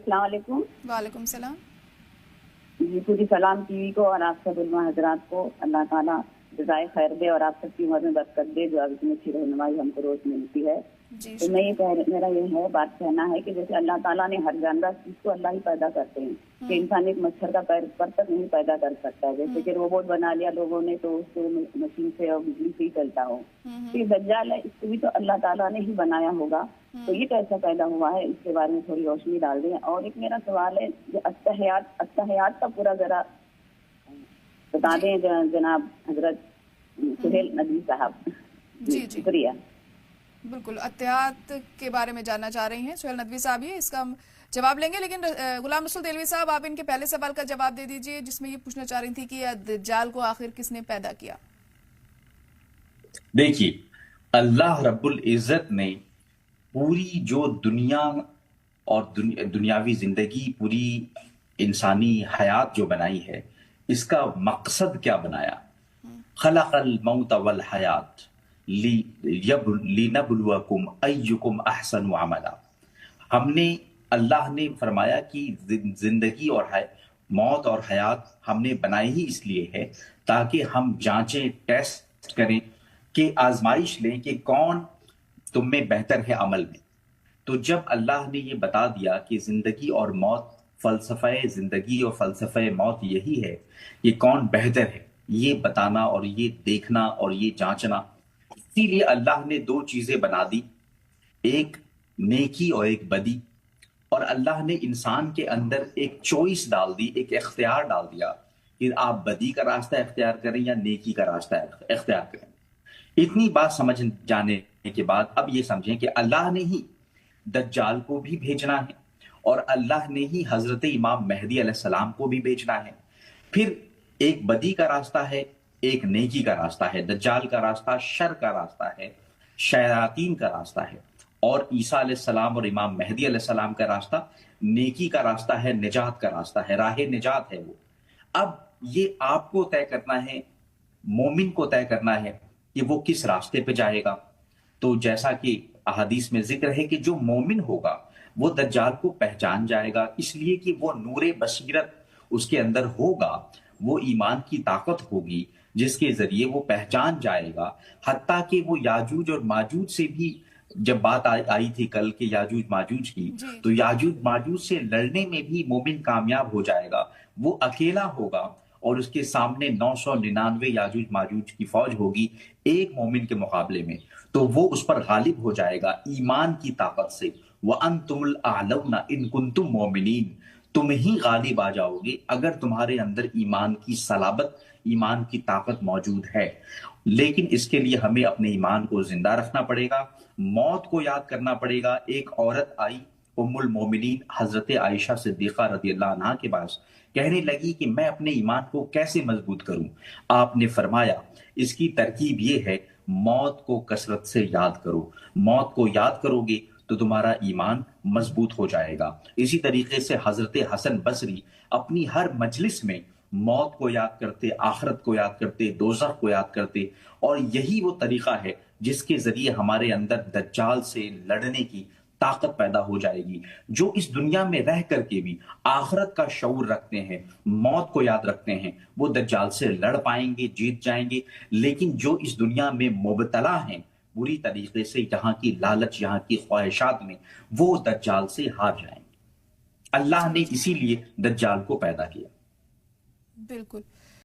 السلام علیکم. وعلیکم السلام. جی پوری سلام ٹی وی کو اور آپ سب علماء حضرات کو اللہ تعالیٰ جزائے خیر دے اور آپ سب کی عمر میں برکت دے جو اب اتنی اچھی رہنمائی ہم کو روز ملتی ہے. جی تو میں میرا یہ ہے بات کہنا ہے کہ جیسے اللہ تعالیٰ نے ہر جاندار چیز کو اللہ ہی پیدا کرتے ہیں کہ انسان ایک مچھر کا پیر پر تک نہیں پیدا کر سکتا ہے. جیسے کہ روبوٹ بنا لیا لوگوں نے تو اس کو مشین سے اور بجلی سے ہی چلتا ہو. تو یہ دجال ہے اس کو بھی تو اللہ تعالیٰ نے ہی بنایا ہوگا. تو یہ کیسا پیدا ہوا ہے اس کے بارے میں تھوڑی روشنی ڈال دیں. اور ایک میرا سوال ہے جو اتحیات کا پورا ذرا بتا دیں جناب حضرت سہیل ندوی صاحب. جی شکریہ. بالکل اتحاد کے بارے میں جاننا چاہ رہی ہیں سہیل ندوی صاحب. یہ اس کا ہم جواب لیں گے لیکن غلام رسول دہلوی صاحب آپ ان کے پہلے سوال کا جواب دے دیجئے جس میں یہ پوچھنا چاہ رہی تھی کہ دجال کو آخر کس نے پیدا کیا. دیکھیے اللہ رب العزت نے پوری جو دنیا اور دنیاوی زندگی پوری انسانی حیات جو بنائی ہے اس کا مقصد کیا بنایا. خلق الموت والحیات لِنَبْلُوَكُمْ أَيُّكُمْ أَحْسَنُ عَمَلًا. ہم نے اللہ نے فرمایا کہ زندگی اور موت اور حیات ہم نے بنائی ہی اس لیے ہے تاکہ ہم جانچیں ٹیسٹ کریں کہ آزمائش لیں کہ کون تم میں بہتر ہے عمل میں. تو جب اللہ نے یہ بتا دیا کہ زندگی اور موت فلسفہ زندگی اور فلسفہ موت یہی ہے کہ کون بہتر ہے یہ بتانا اور یہ دیکھنا اور یہ جانچنا. اسی لیے اللہ نے دو چیزیں بنا دی ایک نیکی اور ایک بدی. اور اللہ نے انسان کے اندر ایک چوائس ڈال دی ایک اختیار ڈال دیا کہ آپ بدی کا راستہ اختیار کریں یا نیکی کا راستہ اختیار کریں. اتنی بات سمجھ جانے کے بعد اب یہ سمجھیں کہ اللہ نے ہی دجال کو بھی بھیجنا ہے اور اللہ نے ہی حضرت امام مہدی علیہ السلام کو بھی بھیجنا ہے. پھر ایک بدی کا راستہ ہے ایک نیکی کا راستہ ہے. دجال کا راستہ شر کا راستہ ہے شیاطین کا راستہ ہے اور عیسیٰ علیہ السلام اور امام مہدی علیہ السلام کا راستہ نیکی کا راستہ ہے نجات کا راستہ ہے راہ نجات ہے وہ. اب یہ آپ کو طے کرنا ہے مومن کو طے کرنا ہے کہ وہ کس راستے پہ جائے گا. تو جیسا کہ احادیث میں ذکر ہے کہ جو مومن ہوگا وہ دجال کو پہچان جائے گا اس لیے کہ وہ نور بصیرت اس کے اندر ہوگا. وہ ایمان کی طاقت ہوگی جس کے ذریعے وہ پہچان جائے گا. حتیٰ کہ وہ یاجوج اور ماجوج سے بھی جب بات آئی تھی کل کے یاجوج ماجوج کی تو یاجوج ماجوج سے لڑنے میں بھی مومن کامیاب ہو جائے گا. وہ اکیلا ہوگا اور اس کے سامنے 999 یاجوج ماجوج کی فوج ہوگی ایک مومن کے مقابلے میں تو وہ اس پر غالب ہو جائے گا ایمان کی طاقت سے. وَأَنْتُمُ الْأَعْلَوْنَ إِن كُنتُم مُؤْمِنِينَ. تم ہی غالب آ جاؤ گے اگر تمہارے اندر ایمان کی صلابت ایمان کی طاقت موجود ہے. لیکن اس کے لیے ہمیں اپنے ایمان کو زندہ رکھنا پڑے گا موت کو یاد کرنا پڑے گا. ایک عورت آئی ام المومنین حضرت عائشہ صدیقہ رضی اللہ عنہا کے پاس کہنے لگی کہ میں اپنے ایمان کو کیسے مضبوط کروں. آپ نے فرمایا اس کی ترکیب یہ ہے موت کو کثرت سے یاد کرو. موت کو یاد کرو گے تو تمہارا ایمان مضبوط ہو جائے گا. اسی طریقے سے حضرت حسن بصری اپنی ہر مجلس میں موت کو یاد کرتے آخرت کو یاد کرتے دوزخ کو یاد کرتے اور یہی وہ طریقہ ہے جس کے ذریعے ہمارے اندر دجال سے لڑنے کی طاقت پیدا ہو جائے گی. جو اس دنیا میں رہ کر کے بھی آخرت کا شعور رکھتے ہیں موت کو یاد رکھتے ہیں وہ دجال سے لڑ پائیں گے جیت جائیں گے. لیکن جو اس دنیا میں مبتلا ہیں بری طریقے سے یہاں کی لالچ یہاں کی خواہشات میں وہ دجال سے ہار جائیں گے. اللہ نے اسی لیے دجال کو پیدا کیا. بالکل